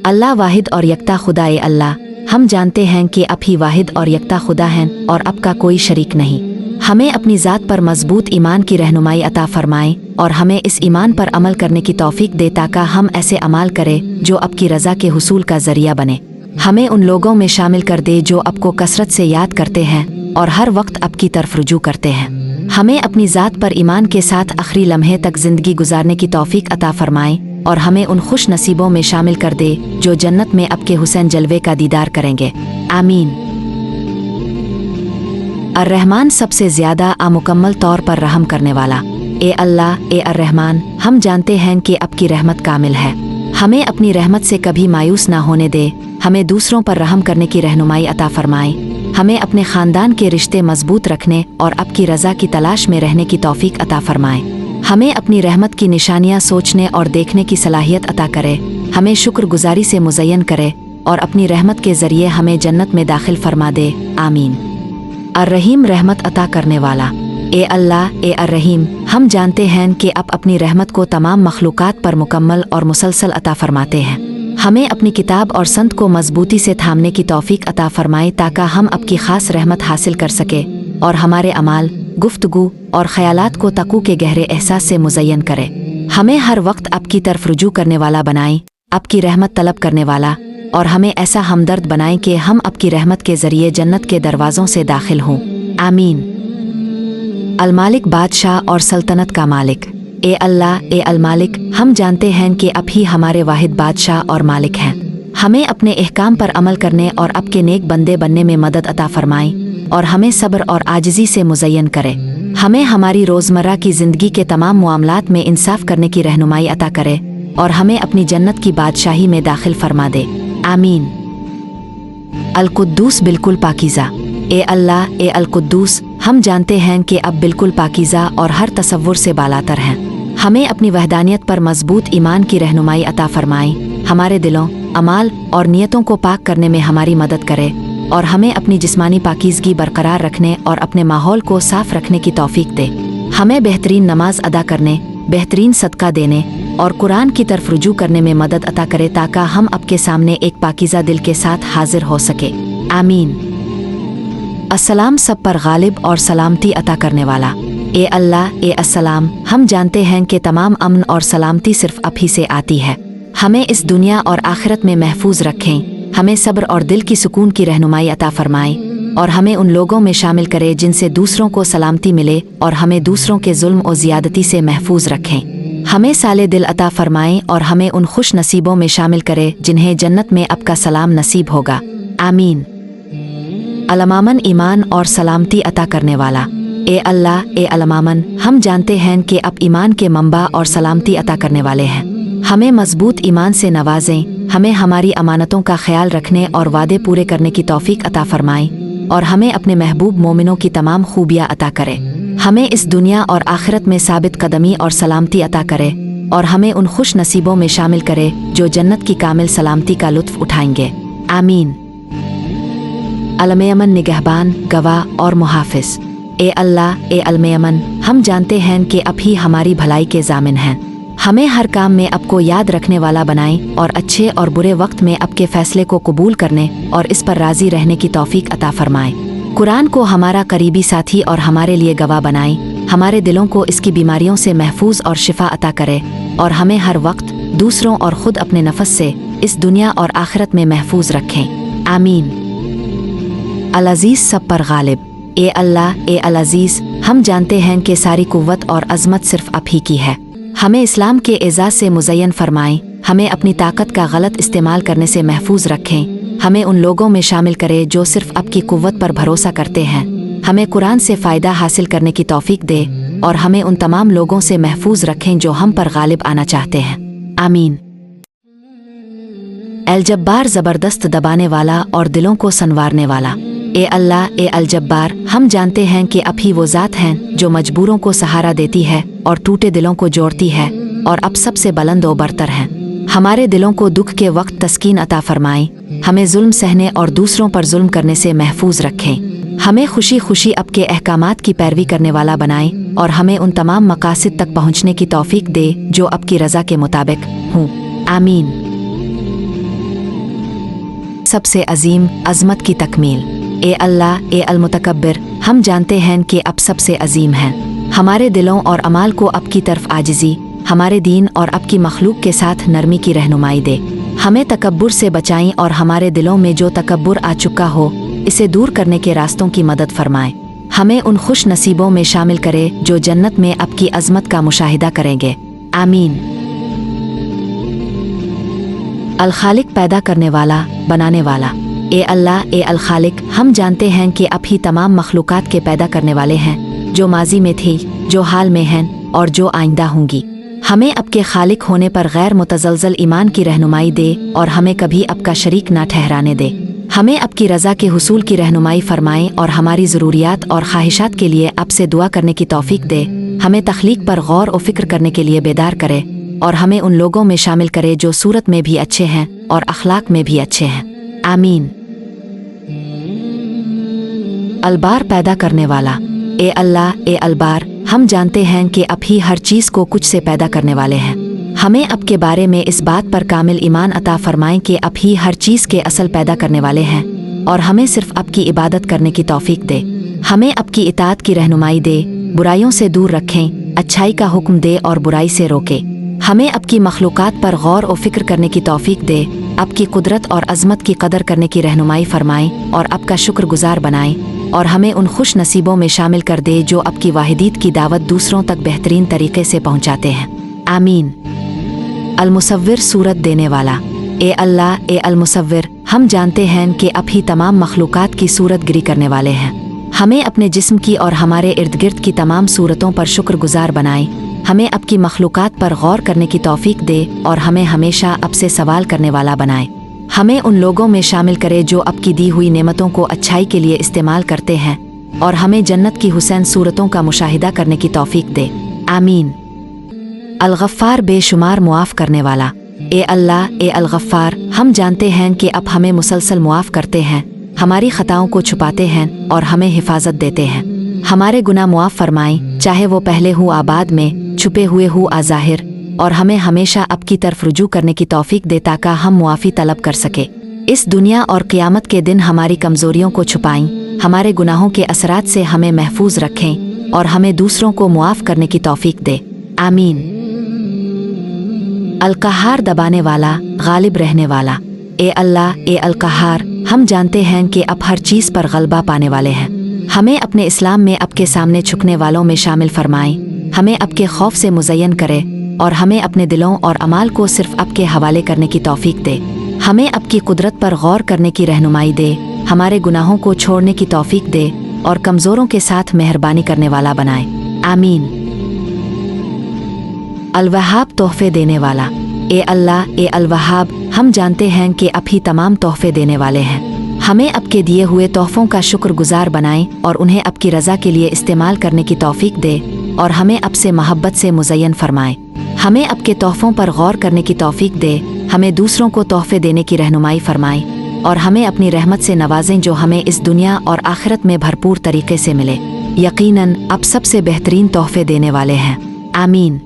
अल्लाह वाहिद और यकता खुदा। ए अल्लाह, हम जानते हैं कि आप ही वाहिद और यकता खुदा हैं और आपका कोई शरीक नहीं। हमें अपनी ज़ात पर मजबूत ईमान की रहनुमाई अता फरमाएं और हमें इस ईमान पर अमल करने की तौफीक दे ताकि हम ऐसे अमाल करें जो आपकी रज़ा के हुसूल का ज़रिया बने। हमें उन लोगों में शामिल कर दे जो आपको कसरत से याद करते हैं और हर वक्त आपकी तरफ रुजू करते हैं। हमें अपनी ज़ात पर ईमान के साथ आखिरी लम्हे तक ज़िंदगी गुजारने की तौफीक अता फरमाएं और हमें उन खुश नसीबों में शामिल कर दे जो जन्नत में आपके हुसैन जलवे का दीदार करेंगे। आमीन। अर्रहमान, सबसे ज़्यादा मुकम्मल तौर पर रहम करने वाला। ए अल्लाह, ए अर्रहमान, हम जानते हैं कि आपकी रहमत कामिल है। हमें अपनी रहमत से कभी मायूस ना होने दे। हमें दूसरों पर रहम करने की रहनुमाई अता फरमाएं। हमें अपने ख़ानदान के रिश्ते मजबूत रखने और आपकी रज़ा की तलाश में रहने की तौफीक अता फरमाएं। हमें अपनी रहमत की निशानियाँ सोचने और देखने की सलाहियत अता करे। हमें शुक्रगुजारी से मुज़य्यन करे और अपनी रहमत के ज़रिए हमें जन्नत में दाखिल फरमा दे। आमीन। अर्रहीम, रहमत अता करने वाला। ए अल्लाह, ए अर्रहीम, हम जानते हैं कि आप अपनी रहमत को तमाम मखलूक़ात पर मुकम्मल और मुसलसल अता फरमाते हैं। हमें अपनी किताब और संत को मजबूती से थामने की तौफीक अता फरमाए ताकि हम आपकी ख़ास रहमत हासिल कर सके और हमारे अमाल, गुफ्तगू और ख़यालात को तक़ू के गहरे एहसास से मुज़य्यन करे। हमें हर वक्त आपकी तरफ रुजू करने वाला बनाएं, आपकी रहमत तलब करने वाला, और हमें ऐसा हमदर्द बनाएं कि हम आपकी रहमत के ज़रिए जन्नत के दरवाज़ों से दाखिल हों। आमीन। अलमालिक, बादशाह और सल्तनत का मालिक। ए अल्लाह, ए अलमालिक, हम जानते हैं कि आप ही हमारे वाहिद बादशाह और मालिक हैं। हमें अपने अहकाम पर अमल करने और आपके नेक बंदे बनने में मदद अता फरमाएं और हमें सब्र और आजिज़ी से मुज़य्यन करे। हमें हमारी रोज़मर्रा की ज़िंदगी के तमाम मामलात में इंसाफ करने की रहनुमाई अता करे और हमें अपनी जन्नत की बादशाही में दाखिल फरमा दे। आमीन। अल-कुद्दूस, बिल्कुल पाकीज़ा। ए अल्लाह, ए अल-कुद्दूस, हम जानते हैं कि अब बिल्कुल पाकीज़ा और हर तसव्वुर से बालातर हैं। हमें अपनी वहदानियत पर मजबूत ईमान की रहनुमाई अता फरमाएं। हमारे दिलों, अमाल और नियतों को पाक करने में हमारी मदद करे और हमें अपनी जिस्मानी पाकीज़गी बरकरार रखने और अपने माहौल को साफ़ रखने की तौफीक दे। हमें बेहतरीन नमाज अदा करने, बेहतरीन सदका देने और कुरान की तरफ रुजू करने में मदद अता करे ताकि हम आपके सामने एक पाकीज़ा दिल के साथ हाजिर हो सके। आमीन। अस्सलाम, सब पर गालिब और सलामती अता करने वाला। ए अल्लाह, ए अस्सलाम, हम जानते हैं कि तमाम अमन और सलामती सिर्फ आप ही से आती है। हमें इस दुनिया और आखिरत में महफूज रखें। हमें सब्र और दिल की सुकून की रहनुमाई अता फरमाएं और हमें उन लोगों में शामिल करे जिनसे दूसरों को सलामती मिले और हमें दूसरों के जुल्म और ज़ियादती से महफूज रखें। हमें साले दिल अता फरमाएं और हमें उन खुश नसीबों में शामिल करे जिन्हें जन्नत में आपका सलाम नसीब होगा। आमीन। अलमामन, ईमान और सलामती अता करने वाला। ए अल्लाह, ए अलमामन, हम जानते हैं कि आप ईमान के मंबा और सलामती अता करने वाले हैं। हमें मजबूत ईमान से नवाजें। हमें हमारी अमानतों का ख्याल रखने और वादे पूरे करने की तौफीक अता फरमाएं और हमें अपने महबूब मोमिनों की तमाम खूबियाँ अता करे। हमें इस दुनिया और आखिरत में साबित कदमी और सलामती अता करे और हमें उन खुश नसीबों में शामिल करे जो जन्नत की कामिल सलामती का लुत्फ़ उठाएंगे। आमीन। अलमयमन, निगहबान, गवाह और मुहाफिज। ए अल्लाह, ए अलमयमन, हम जानते हैं कि आप ही हमारी भलाई के ज़ामिन हैं। हमें हर काम में आपको याद रखने वाला बनाएं और अच्छे और बुरे वक्त में आपके फ़ैसले को कबूल करने और इस पर राज़ी रहने की तौफीक अता फरमाएं। कुरान को हमारा करीबी साथी और हमारे लिए गवाह बनाएं। हमारे दिलों को इसकी बीमारियों से महफूज और शिफा अता करे और हमें हर वक्त दूसरों और ख़ुद अपने नफस से इस दुनिया और आखिरत में महफूज रखें। आमीन। अल-अज़ीज़, सब पर गालिब। ए अल्लाह, ए अल-अज़ीज़, हम जानते हैं कि सारी कुव्वत और अज़मत सिर्फ आप ही की है। हमें इस्लाम के एज़ाज़ से मुज़य्यन फरमाएं। हमें अपनी ताकत का गलत इस्तेमाल करने से महफूज रखें। हमें उन लोगों में शामिल करें जो सिर्फ आपकी कुव्वत पर भरोसा करते हैं। हमें कुरान से फ़ायदा हासिल करने की तौफीक दे और हमें उन तमाम लोगों से महफूज रखें जो हम पर गालिब आना चाहते हैं। आमीन। अल-जब्बार, ज़बरदस्त दबाने वाला और दिलों को संवारने वाला। ए अल्लाह, ए अल-जब्बार, हम जानते हैं कि आप ही वो ज़ात हैं जो मजबूरों को सहारा देती है और टूटे दिलों को जोड़ती है और अब सबसे बुलंद व बरतर हैं। हमारे दिलों को दुख के वक्त तस्कीन अता फरमाएं। हमें जुल्म सहने और दूसरों पर जुल्म करने से महफूज रखें। हमें खुशी खुशी आपके अहकामात की पैरवी करने वाला बनाएं और हमें उन तमाम मकासिद तक पहुँचने की तौफीक दे जो आपकी रज़ा के मुताबिक हों। आमीन। सबसे अजीम अज़मत की तकमील। ए अल्लाह ए अल-मुतकब्बिर, हम जानते हैं कि अब सबसे अजीम हैं। हमारे दिलों और अमाल को अब की तरफ आजिज़ी, हमारे दीन और अब की मखलूक के साथ नरमी की रहनुमाई दे। हमें तकब्बुर से बचाएं और हमारे दिलों में जो तकब्बुर आ चुका हो इसे दूर करने के रास्तों की मदद फरमाएं। हमें उन खुश नसीबों में शामिल करे जो जन्नत में अब की अज़मत का मुशाहिदा करेंगे। आमीन। अल खालिक, पैदा करने वाला, बनाने वाला। ए अल्लाह ए अल खालिक, हम जानते हैं कि अब ही तमाम मखलूकात के पैदा करने वाले हैं, जो माजी में थी, जो हाल में हैं और जो आइंदा होंगी। हमें अब के खालिक होने पर गैर मुतज़लज़ल ईमान की रहनुमाई दे और हमें कभी अब का शरीक ना ठहराने दे। हमें अब की रज़ा के हुसूल की रहनुमाई फरमाएं और हमारी ज़रूरियात और ख्वाहिशात के लिए अब से दुआ करने की तौफीक दे। हमें तख्लीक पर गौर और फ़िक्र करने के लिए बेदार करे और हमें उन लोगों में शामिल करे जो सूरत में भी अच्छे हैं और अखलाक में भी अच्छे हैं। आमीन। अलबार, पैदा करने वाला। ए अल्लाह ए अलबार, हम जानते हैं कि अब ही हर चीज़ को कुछ से पैदा करने वाले हैं। हमें अब के बारे में इस बात पर कामिल ईमान अता फरमाएं कि अब ही हर चीज़ के असल पैदा करने वाले हैं और हमें सिर्फ अब की इबादत करने की तौफीक दे। हमें अब की इताअत की रहनुमाई दे, बुराइयों से दूर रखें, अच्छाई का हुक्म दे और बुराई से रोके। हमें अब की मखलूकात पर गौर और फिक्र करने की तौफीक दे, अब की कुदरत और अज़मत की कदर करने की रहनुमाई फरमाएं और अब का शुक्रगुजार बनाएं और हमें उन खुश नसीबों में शामिल कर दे जो अब की वाहिदीत की दावत दूसरों तक बेहतरीन तरीके से पहुँचाते हैं। आमीन। अल-मुसव्विर, सूरत देने वाला। ए अल्लाह ए अल-मुसव्विर, हम जानते हैं कि अब ही तमाम मखलूकात की सूरत गिरी करने वाले हैं। हमें अपने जिस्म की और हमारे इर्द गिर्द की तमाम सूरतों पर शुक्रगुजार बनाएं। हमें अब की मखलूकात पर गौर करने की तौफीक दे और हमें हमेशा अब से सवाल करने वाला बनाए। हमें उन लोगों में शामिल करे जो अब की दी हुई नेमतों को अच्छाई के लिए इस्तेमाल करते हैं और हमें जन्नत की हुसैन सूरतों का मुशाहिदा करने की तौफीक दे। आमीन। अल-गफ़्फ़ार, बेशुमार मुआफ़ करने वाला। ए अल्लाह ए अल-गफ़्फ़ार, हम जानते हैं कि अब हमें मुसलसल मुआफ़ करते हैं, हमारी ख़ताओं को छुपाते हैं और हमें हिफाजत देते हैं। हमारे गुनाह मुआफ़ फरमाएं, चाहे वो पहले हो आबाद में, छुपे हुए हो आज़ाहिर, और हमें हमेशा अब की तरफ रुजू करने की तौफीक दे ताकि हम मुआफ़ी तलब कर सके। इस दुनिया और क़यामत के दिन हमारी कमज़ोरियों को छुपाएं, हमारे गुनाहों के असरात से हमें महफूज रखें और हमें दूसरों को मुआफ़ करने की तौफीक दे। आमीन। अल-क़हार, दबाने वाला, गालिब रहने वाला। ए अल्लाह ए अल-क़हार, हम जानते हैं कि अब हर चीज़ पर गलबा पाने वाले हैं। हमें अपने इस्लाम में अब के सामने झुकने वालों में शामिल फरमाएं, हमें अब के खौफ से मुज़य्यन करे और हमें अपने दिलों और अमाल को सिर्फ अब के हवाले करने की तौफीक दे। हमें अब की कुदरत पर गौर करने की रहनुमाई दे, हमारे गुनाहों को छोड़ने की तौफीक दे और कमज़ोरों के साथ मेहरबानी करने वाला बनाए। आमीन। अल-वहाब, तोहफ़े देने वाला। ए अल्लाह ए अल-वहाब, हम जानते हैं कि अब ही तमाम तोहफ़े देने वाले हैं। हमें अब के दिए हुए तोहफ़ों का शुक्रगुजार बनाएं और उन्हें अब की रज़ा के लिए इस्तेमाल करने की तौफीक दे और हमें अब से मोहब्बत से मुज़य्यन फरमाए। हमें अब के तोहफ़ों पर गौर करने की तौफीक दे, हमें दूसरों को तोहफ़े देने की रहनुमाई फरमाए और हमें अपनी रहमत से नवाजें जो हमें इस दुनिया और आखिरत में भरपूर तरीके से मिले। यकीनन अब सबसे बेहतरीन तोहफ़े देने वाले हैं। आमीन।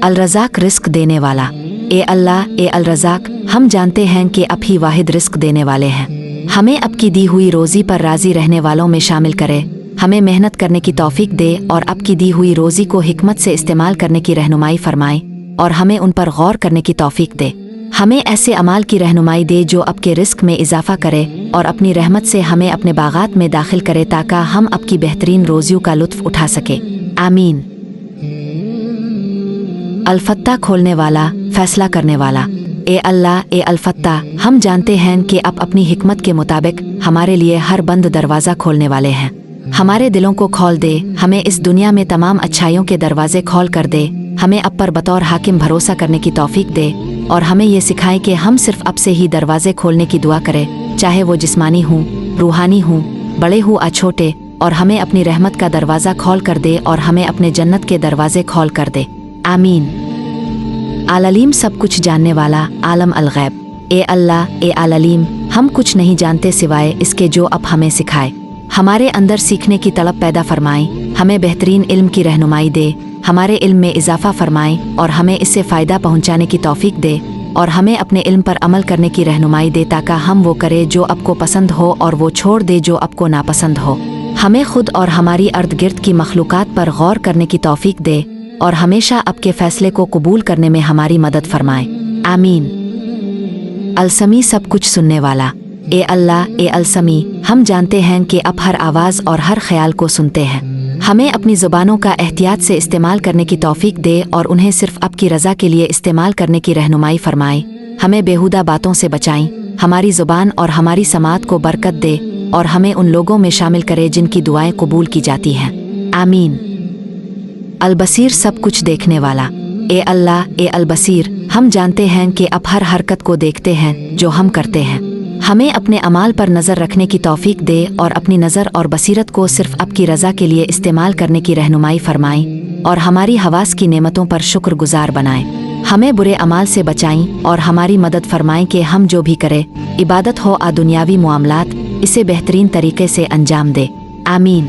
अल-रज़ाक, रिस्क देने वाला। ए अल्लाह ए अल-रज़ाक, हम जानते हैं कि अब ही वाहिद रिस्क देने वाले हैं। हमें अब की दी हुई रोज़ी पर राज़ी रहने वालों में शामिल करे, हमें मेहनत करने की तौफीक दे और अब की दी हुई रोज़ी को हिकमत से इस्तेमाल करने की रहनुमाई फरमाए और हमें उन पर गौर करने की तौफीक दे। हमें ऐसे अमाल की रहनुमाई दे जो अब के रिस्क में इजाफा करे और अपनी रहमत से हमें अपने बागात में दाखिल करे ताकि हम अब की बेहतरीन रोज़ियों का लुत्फ़ उठा सके। आमीन। अल-फत्ता, खोलने वाला, फैसला करने वाला। ए अल्लाह ए अल-फत्ता, हम जानते हैं कि आप अपनी हिकमत के मुताबिक हमारे लिए हर बंद दरवाज़ा खोलने वाले हैं। हमारे दिलों को खोल दे, हमें इस दुनिया में तमाम अच्छाइयों के दरवाजे खोल कर दे, हमें अब पर बतौर हाकिम भरोसा करने की तौफीक दे और हमें ये सिखाए कि हम सिर्फ अब से ही दरवाजे खोलने की दुआ करें, चाहे वो जिस्मानी हों, रूहानी हों, बड़े हों या छोटे, और हमें अपनी रहमत का दरवाज़ा खोल कर दे और हमें अपने जन्नत के दरवाजे खोल कर दे। आमीन। आल-अलीम, सब कुछ जानने वाला, आलम अल-गैब। ए अल्लाह ए आल-अलीम, हम कुछ नहीं जानते सिवाय इसके जो अब हमें सिखाए। हमारे अंदर सीखने की तलब पैदा फरमाएं, हमें बेहतरीन इल्म की रहनुमाई दे, हमारे इल्म में इजाफा फरमाएं और हमें इससे फ़ायदा पहुंचाने की तौफीक दे और हमें अपने इल्म पर अमल करने की रहनुमाई दे ताकि हम वो करें जो आपको पसंद हो और वो छोड़ दे जो आपको नापसंद हो। हमें खुद और हमारी अर्द गिर्द की मखलूक़ात पर गौर करने की तौफीक दे और हमेशा आपके फ़ैसले को कबूल करने में हमारी मदद फरमाए। आमीन। अलसमी सब कुछ सुनने वाला। ए अल्लाह, ए अलसमी, हम जानते हैं कि आप हर आवाज़ और हर ख्याल को सुनते हैं। हमें अपनी ज़ुबानों का एहतियात से इस्तेमाल करने की तौफीक दे और उन्हें सिर्फ़ आपकी रज़ा के लिए इस्तेमाल करने की रहनुमाई फरमाए। हमें बेहुदा बातों से बचाएं, हमारी ज़ुबान और हमारी समात को बरकत दे और हमें उन लोगों में शामिल करे जिनकी दुआएं कबूल की जाती हैं। आमीन। अलबसीर सब कुछ देखने वाला। ए अल्लाह, ए अलबसीर, हम जानते हैं कि आप हर हरकत को देखते हैं जो हम करते हैं। हमें अपने अमाल पर नज़र रखने की तौफीक दे और अपनी नज़र और बसीरत को सिर्फ़ आपकी रज़ा के लिए इस्तेमाल करने की रहनुमाई फरमाएं और हमारी हवास की नेमतों पर शुक्रगुजार बनाएं। हमें बुरे अमाल से बचाएं और हमारी मदद फरमाएं कि हम जो भी करें, इबादत हो या दुनियावी मामलात, इसे बेहतरीन तरीके से अंजाम दे। आमीन।